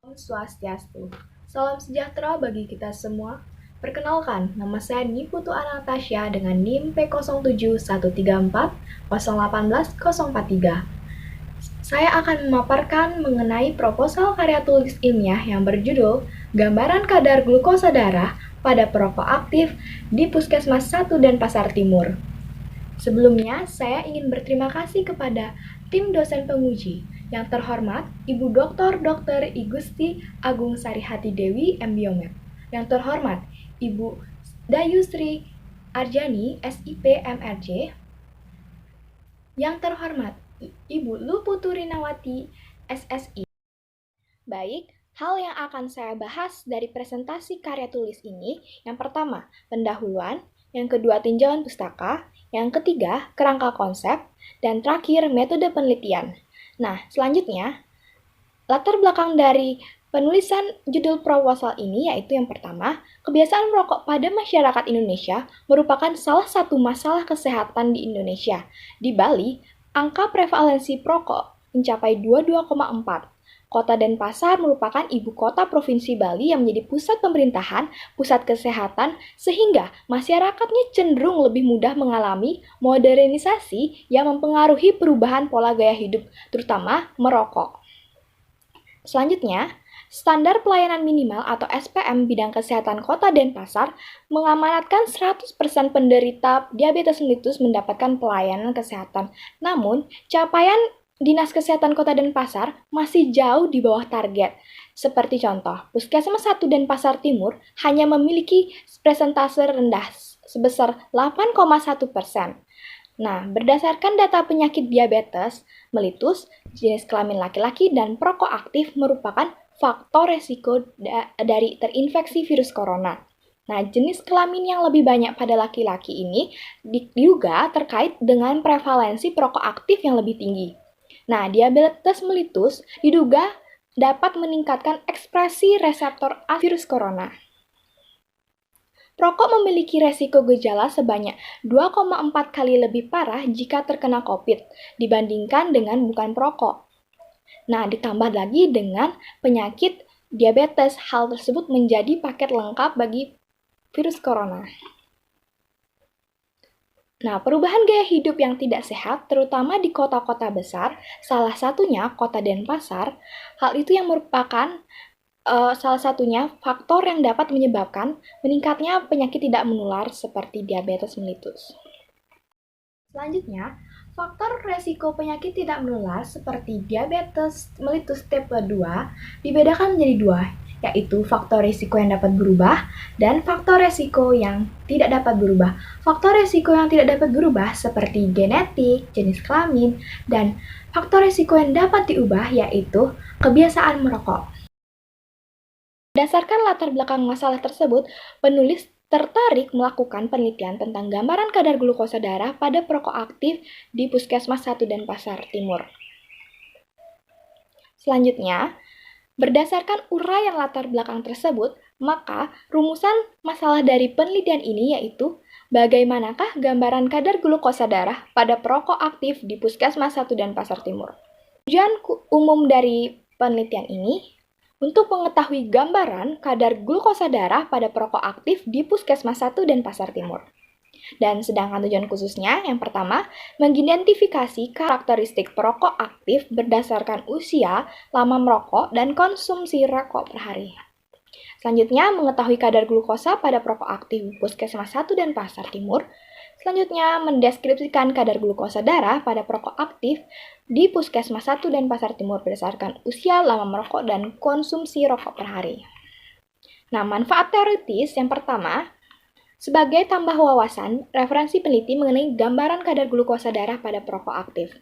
Om Swastiastu. Salam sejahtera bagi kita semua. Perkenalkan, nama saya Niputu Anastasia dengan NIM P07134081043. Saya akan memaparkan mengenai proposal karya tulis ilmiah yang berjudul Gambaran Kadar Glukosa Darah pada Perokok Aktif di Puskesmas 1 Denpasar Timur. Sebelumnya, saya ingin berterima kasih kepada tim dosen penguji. Yang terhormat, Ibu Dr. Igusti Agung Sarihati Dewi, MBiomed. Yang terhormat, Ibu Dayusri Arjani, SIP MRJ. Yang terhormat, Ibu Luputuri Nawati, SSI. Baik, hal yang akan saya bahas dari presentasi karya tulis ini, yang pertama, pendahuluan, yang kedua, tinjauan pustaka, yang ketiga, kerangka konsep, dan terakhir, metode penelitian. Nah, selanjutnya, latar belakang dari penulisan judul proposal ini yaitu yang pertama, kebiasaan merokok pada masyarakat Indonesia merupakan salah satu masalah kesehatan di Indonesia. Di Bali, angka prevalensi perokok mencapai 22,4. Kota Denpasar merupakan ibu kota Provinsi Bali yang menjadi pusat pemerintahan, pusat kesehatan, sehingga masyarakatnya cenderung lebih mudah mengalami modernisasi yang mempengaruhi perubahan pola gaya hidup, terutama merokok. Selanjutnya, standar pelayanan minimal atau SPM bidang kesehatan Kota Denpasar mengamanatkan 100% penderita diabetes mellitus mendapatkan pelayanan kesehatan. Namun, capaian Dinas Kesehatan Kota Denpasar masih jauh di bawah target. Seperti contoh, Puskesmas 1 Denpasar Timur hanya memiliki persentase rendah sebesar 8,1%. Nah, berdasarkan data penyakit diabetes mellitus, jenis kelamin laki-laki dan perokok aktif merupakan faktor resiko dari terinfeksi virus corona. Nah, jenis kelamin yang lebih banyak pada laki-laki ini diduga terkait dengan prevalensi perokok aktif yang lebih tinggi. Nah, diabetes mellitus diduga dapat meningkatkan ekspresi reseptor virus corona. Perokok memiliki resiko gejala sebanyak 2,4 kali lebih parah jika terkena COVID dibandingkan dengan bukan perokok. Nah, ditambah lagi dengan penyakit diabetes, hal tersebut menjadi paket lengkap bagi virus corona. Nah, perubahan gaya hidup yang tidak sehat, terutama di kota-kota besar, salah satunya Kota Denpasar, hal itu yang merupakan salah satunya faktor yang dapat menyebabkan meningkatnya penyakit tidak menular seperti diabetes mellitus. Selanjutnya, faktor resiko penyakit tidak menular seperti diabetes mellitus tipe 2 dibedakan menjadi dua, yaitu faktor risiko yang dapat berubah dan faktor risiko yang tidak dapat berubah. Faktor risiko yang tidak dapat berubah seperti genetik, jenis kelamin, dan faktor risiko yang dapat diubah yaitu kebiasaan merokok. Berdasarkan latar belakang masalah tersebut, penulis tertarik melakukan penelitian tentang gambaran kadar glukosa darah pada perokok aktif di Puskesmas 1 Denpasar Timur. Selanjutnya, berdasarkan uraian latar belakang tersebut, maka rumusan masalah dari penelitian ini yaitu bagaimanakah gambaran kadar glukosa darah pada perokok aktif di Puskesmas 1 Denpasar Timur. Tujuan umum dari penelitian ini untuk mengetahui gambaran kadar glukosa darah pada perokok aktif di Puskesmas 1 Denpasar Timur. Dan sedangkan tujuan khususnya, yang pertama, mengidentifikasi karakteristik perokok aktif berdasarkan usia, lama merokok, dan konsumsi rokok per hari. Selanjutnya, mengetahui kadar glukosa pada perokok aktif Puskesmas 1 Denpasar Timur. Selanjutnya, mendeskripsikan kadar glukosa darah pada perokok aktif di Puskesmas 1 Denpasar Timur berdasarkan usia, lama merokok, dan konsumsi rokok per hari. Nah, manfaat teoritis yang pertama, sebagai tambah wawasan, referensi peneliti mengenai gambaran kadar glukosa darah pada perokok aktif.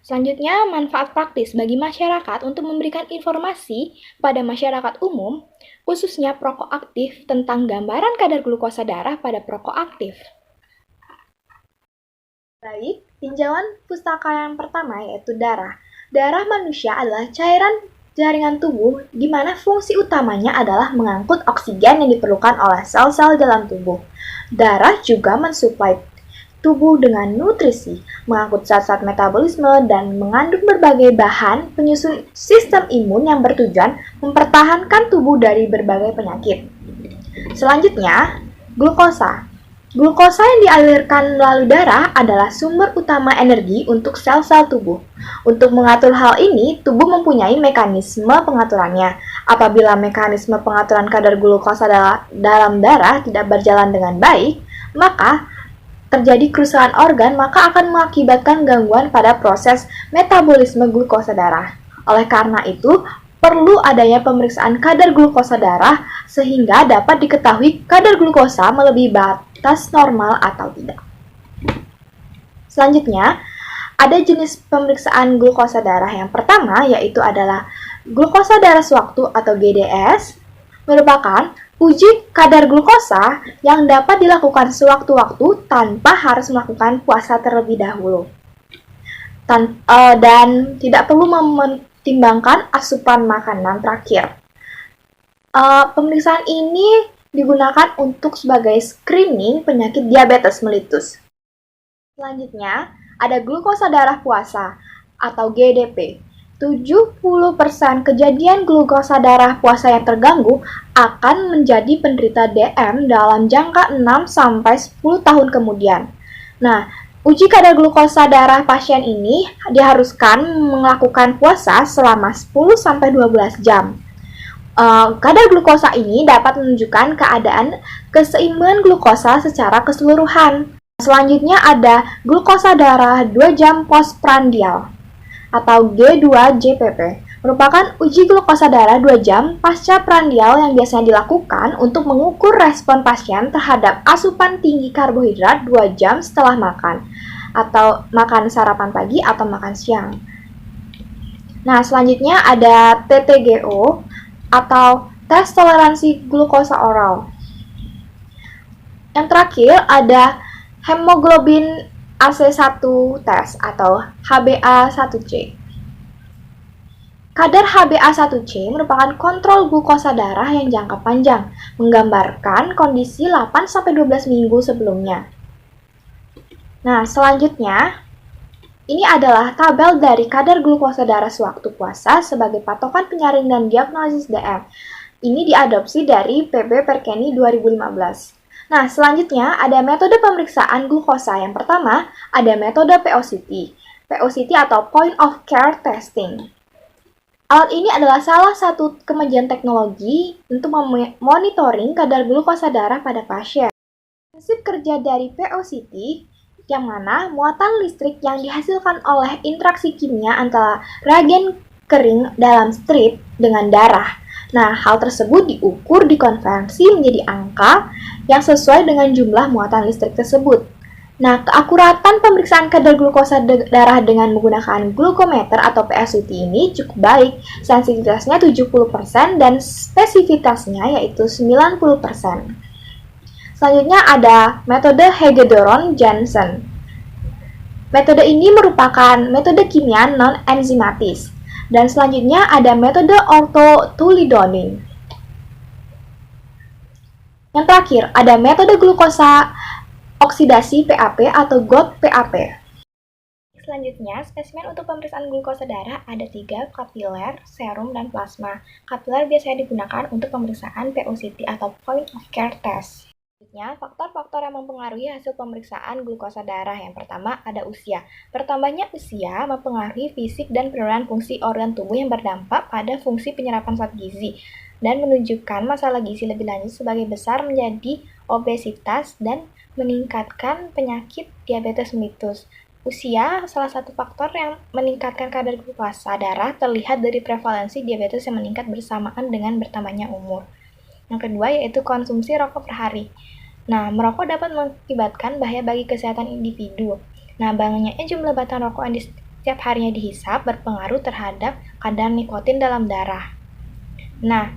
Selanjutnya, manfaat praktis bagi masyarakat untuk memberikan informasi pada masyarakat umum, khususnya perokok aktif tentang gambaran kadar glukosa darah pada perokok aktif. Baik, tinjauan pustaka yang pertama yaitu darah. Darah manusia adalah cairan jaringan tubuh di mana fungsi utamanya adalah mengangkut oksigen yang diperlukan oleh sel-sel dalam tubuh. Darah juga mensuplai tubuh dengan nutrisi, mengangkut zat-zat metabolisme, dan mengandung berbagai bahan penyusun sistem imun yang bertujuan mempertahankan tubuh dari berbagai penyakit. Selanjutnya, glukosa. Glukosa yang dialirkan melalui darah adalah sumber utama energi untuk sel-sel tubuh. Untuk mengatur hal ini, tubuh mempunyai mekanisme pengaturannya. Apabila mekanisme pengaturan kadar glukosa dalam darah tidak berjalan dengan baik, maka terjadi kerusakan organ, maka akan mengakibatkan gangguan pada proses metabolisme glukosa darah. Oleh karena itu, perlu adanya pemeriksaan kadar glukosa darah sehingga dapat diketahui kadar glukosa melebihi batas normal atau tidak. Selanjutnya, ada jenis pemeriksaan glukosa darah. Yang pertama yaitu adalah glukosa darah sewaktu atau GDS, merupakan uji kadar glukosa yang dapat dilakukan sewaktu-waktu tanpa harus melakukan puasa terlebih dahulu. Dan tidak perlu mempertimbangkan asupan makanan terakhir. Pemeriksaan ini digunakan untuk sebagai screening penyakit diabetes mellitus. Selanjutnya, ada glukosa darah puasa atau GDP. 70% kejadian glukosa darah puasa yang terganggu akan menjadi penderita DM dalam jangka 6-10 tahun kemudian. Nah, uji kadar glukosa darah pasien ini diharuskan melakukan puasa selama 10-12 jam. Kadar glukosa ini dapat menunjukkan keadaan keseimbangan glukosa secara keseluruhan. Selanjutnya ada glukosa darah 2 jam postprandial atau G2-JPP, merupakan uji glukosa darah 2 jam pasca prandial yang biasanya dilakukan untuk mengukur respon pasien terhadap asupan tinggi karbohidrat 2 jam setelah makan, atau makan sarapan pagi atau makan siang. Nah, selanjutnya ada TTGO atau tes toleransi glukosa oral. Yang terakhir ada hemoglobin AC1 tes atau HbA1c. Kadar HbA1c merupakan kontrol glukosa darah yang jangka panjang, menggambarkan kondisi 8-12 minggu sebelumnya. Nah, selanjutnya, ini adalah tabel dari kadar glukosa darah sewaktu puasa sebagai patokan penyaring dan diagnosis DM. Ini diadopsi dari PB Perkeni 2015. Nah, selanjutnya ada metode pemeriksaan glukosa. Yang pertama, ada metode POCT. POCT atau Point of Care Testing. Alat ini adalah salah satu kemajuan teknologi untuk memonitoring kadar glukosa darah pada pasien. Prinsip kerja dari POCT yang mana muatan listrik yang dihasilkan oleh interaksi kimia antara reagen kering dalam strip dengan darah. Nah, hal tersebut diukur dikonversi menjadi angka yang sesuai dengan jumlah muatan listrik tersebut. Nah, keakuratan pemeriksaan kadar glukosa darah dengan menggunakan glukometer atau PSUT ini cukup baik. Sensitivitasnya 70% dan spesifitasnya yaitu 90%. Selanjutnya ada metode Hagedorn-Janssen. Metode ini merupakan metode kimia non-enzimatis. Dan selanjutnya ada metode orthotulidonin. Yang terakhir, ada metode glukosa oksidasi PAP atau GOT-PAP. Selanjutnya, spesimen untuk pemeriksaan glukosa darah ada 3, kapiler, serum, dan plasma. Kapiler biasanya digunakan untuk pemeriksaan POCT atau Point of Care Test. Selanjutnya, faktor-faktor yang mempengaruhi hasil pemeriksaan glukosa darah. Yang pertama, ada usia. Bertambahnya usia mempengaruhi fisik dan penurunan fungsi organ tubuh yang berdampak pada fungsi penyerapan zat gizi dan menunjukkan masalah gizi lebih lanjut sebagai besar menjadi obesitas dan meningkatkan penyakit diabetes mellitus. Usia salah satu faktor yang meningkatkan kadar glukosa darah terlihat dari prevalensi diabetes yang meningkat bersamaan dengan bertambahnya umur. Yang kedua yaitu konsumsi rokok per hari. Nah, merokok dapat mengakibatkan bahaya bagi kesehatan individu. Nah, banyaknya jumlah batang rokok yang setiap harinya dihisap berpengaruh terhadap kadar nikotin dalam darah. Nah,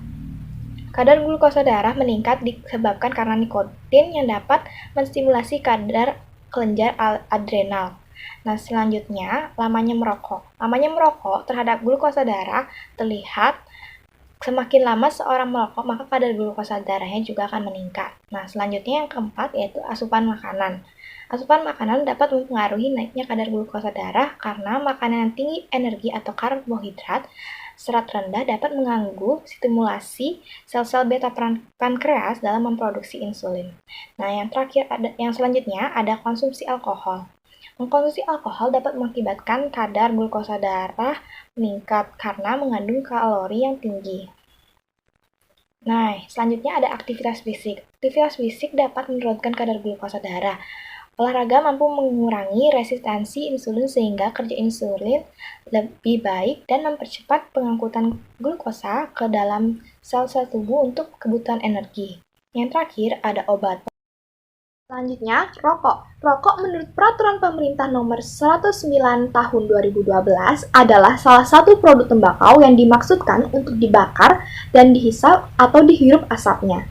kadar glukosa darah meningkat disebabkan karena nikotin yang dapat menstimulasi kadar kelenjar adrenal. Nah, selanjutnya, lamanya merokok. Lamanya merokok terhadap glukosa darah terlihat semakin lama seorang merokok, maka kadar glukosa darahnya juga akan meningkat. Nah, selanjutnya yang keempat yaitu asupan makanan. Asupan makanan dapat mempengaruhi naiknya kadar glukosa darah karena makanan yang tinggi energi atau karbohidrat, serat rendah dapat mengganggu stimulasi sel-sel beta pankreas dalam memproduksi insulin. Nah, yang selanjutnya ada konsumsi alkohol. Mengkonsumsi alkohol dapat mengakibatkan kadar glukosa darah meningkat karena mengandung kalori yang tinggi. Nah, selanjutnya ada aktivitas fisik. Aktivitas fisik dapat menurunkan kadar glukosa darah. Olahraga mampu mengurangi resistensi insulin sehingga kerja insulin lebih baik dan mempercepat pengangkutan glukosa ke dalam sel-sel tubuh untuk kebutuhan energi. Yang terakhir ada obat. Selanjutnya, rokok. Rokok menurut Peraturan Pemerintah Nomor 109 Tahun 2012 adalah salah satu produk tembakau yang dimaksudkan untuk dibakar dan dihisap atau dihirup asapnya.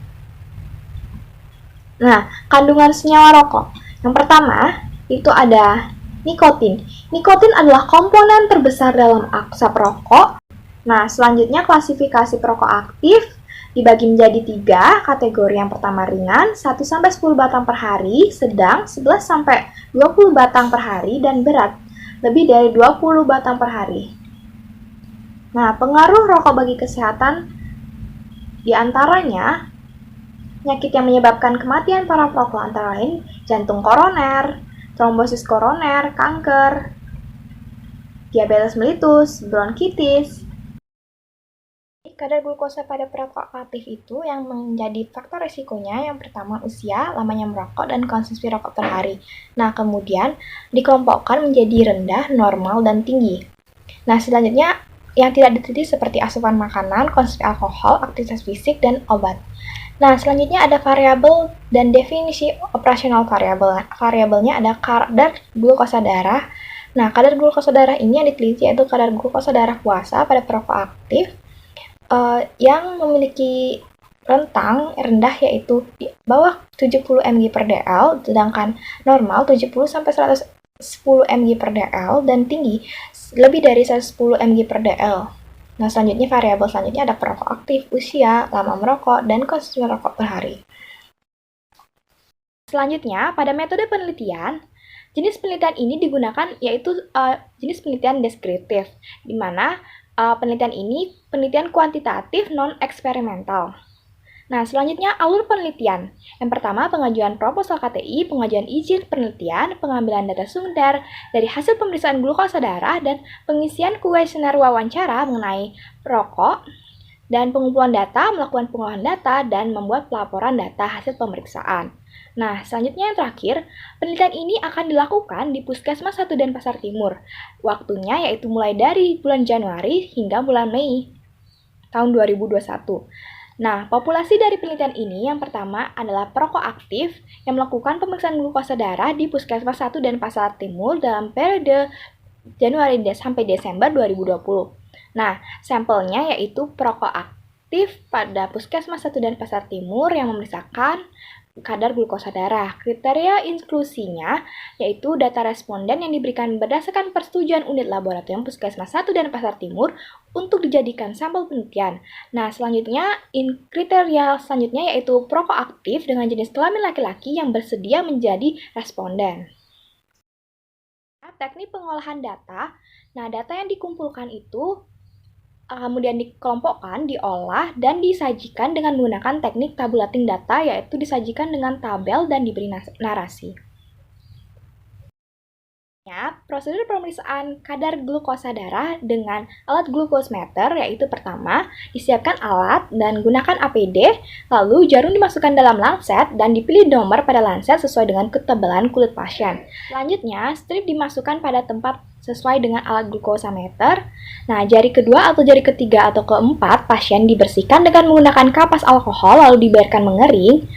Nah, kandungan senyawa rokok. Yang pertama, itu ada nikotin. Nikotin adalah komponen terbesar dalam asap rokok. Nah, selanjutnya klasifikasi perokok aktif dibagi menjadi 3 kategori. Yang pertama ringan, 1-10 batang per hari, sedang 11-20 batang per hari, dan berat, lebih dari 20 batang per hari. Nah, pengaruh rokok bagi kesehatan diantaranya penyakit yang menyebabkan kematian para perokok antara lain jantung koroner, trombosis koroner, kanker, diabetes mellitus, bronkitis. Kadar glukosa pada perokok aktif itu yang menjadi faktor risikonya yang pertama usia, lamanya merokok, dan konsumsi rokok per hari. Nah, kemudian dikelompokkan menjadi rendah, normal, dan tinggi. Nah, selanjutnya yang tidak diteliti seperti asupan makanan, konsumsi alkohol, aktivitas fisik, dan obat. Nah, selanjutnya ada variabel dan definisi operasional variabel. Variabelnya ada kadar glukosa darah. Nah, kadar glukosa darah ini yang diteliti yaitu kadar glukosa darah puasa pada perokok aktif yang memiliki rentang rendah yaitu di bawah 70 mg per dl, sedangkan normal 70-110 mg per dl, dan tinggi lebih dari 110 mg per dl. Nah, selanjutnya variabel selanjutnya ada perokok aktif, usia, lama merokok, dan konsumsi rokok per hari. Selanjutnya, pada metode penelitian, jenis penelitian ini digunakan yaitu jenis penelitian deskriptif, di mana penelitian ini penelitian kuantitatif non-eksperimental. Nah, selanjutnya alur penelitian. Yang pertama, pengajuan proposal KTI, pengajuan izin penelitian, pengambilan data sumber dari hasil pemeriksaan glukosa darah, dan pengisian kuesioner wawancara mengenai perokok, dan pengumpulan data, melakukan pengolahan data, dan membuat pelaporan data hasil pemeriksaan. Nah, selanjutnya yang terakhir, penelitian ini akan dilakukan di Puskesmas 1 Denpasar Timur. Waktunya yaitu mulai dari bulan Januari hingga bulan Mei tahun 2021. Nah, populasi dari penelitian ini yang pertama adalah perokok aktif yang melakukan pemeriksaan glukosa darah di Puskesmas 1 Denpasar Timur dalam periode Januari sampai Desember 2020. Nah, sampelnya yaitu perokok aktif pada Puskesmas 1 Denpasar Timur yang memeriksakan kadar glukosa darah. Kriteria inklusinya yaitu data responden yang diberikan berdasarkan persetujuan unit laboratorium Puskesmas 1 Denpasar Timur untuk dijadikan sampel penelitian. Nah, selanjutnya kriteria selanjutnya yaitu perokok aktif dengan jenis kelamin laki-laki yang bersedia menjadi responden. Teknik pengolahan data. Nah, data yang dikumpulkan itu kemudian dikelompokkan, diolah, dan disajikan dengan menggunakan teknik tabulating data, yaitu disajikan dengan tabel dan diberi narasi. Prosedur pemeriksaan kadar glukosa darah dengan alat glukometer, yaitu pertama, disiapkan alat dan gunakan APD, lalu jarum dimasukkan dalam lancet dan dipilih nomor pada lancet sesuai dengan ketebalan kulit pasien. Selanjutnya, strip dimasukkan pada tempat sesuai dengan alat glukometer. Nah, jari kedua atau jari ketiga atau keempat pasien dibersihkan dengan menggunakan kapas alkohol lalu dibiarkan mengering.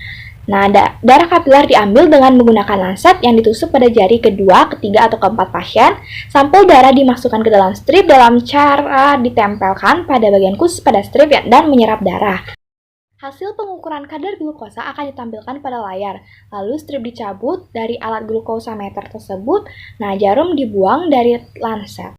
Nah, darah kapiler diambil dengan menggunakan lancet yang ditusuk pada jari kedua, ketiga, atau keempat pasien. Sampel darah dimasukkan ke dalam strip dalam cara ditempelkan pada bagian khusus pada strip dan menyerap darah. Hasil pengukuran kadar glukosa akan ditampilkan pada layar. Lalu strip dicabut dari alat glukometer tersebut. Nah, jarum dibuang dari lancet.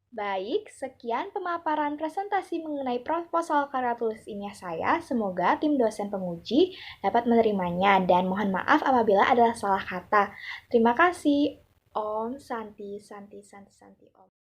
Baik, sekian pemaparan presentasi mengenai proposal karya tulis ilmiah saya. Semoga tim dosen penguji dapat menerimanya dan mohon maaf apabila ada salah kata. Terima kasih. Om Santi Santi Santi Santi Om.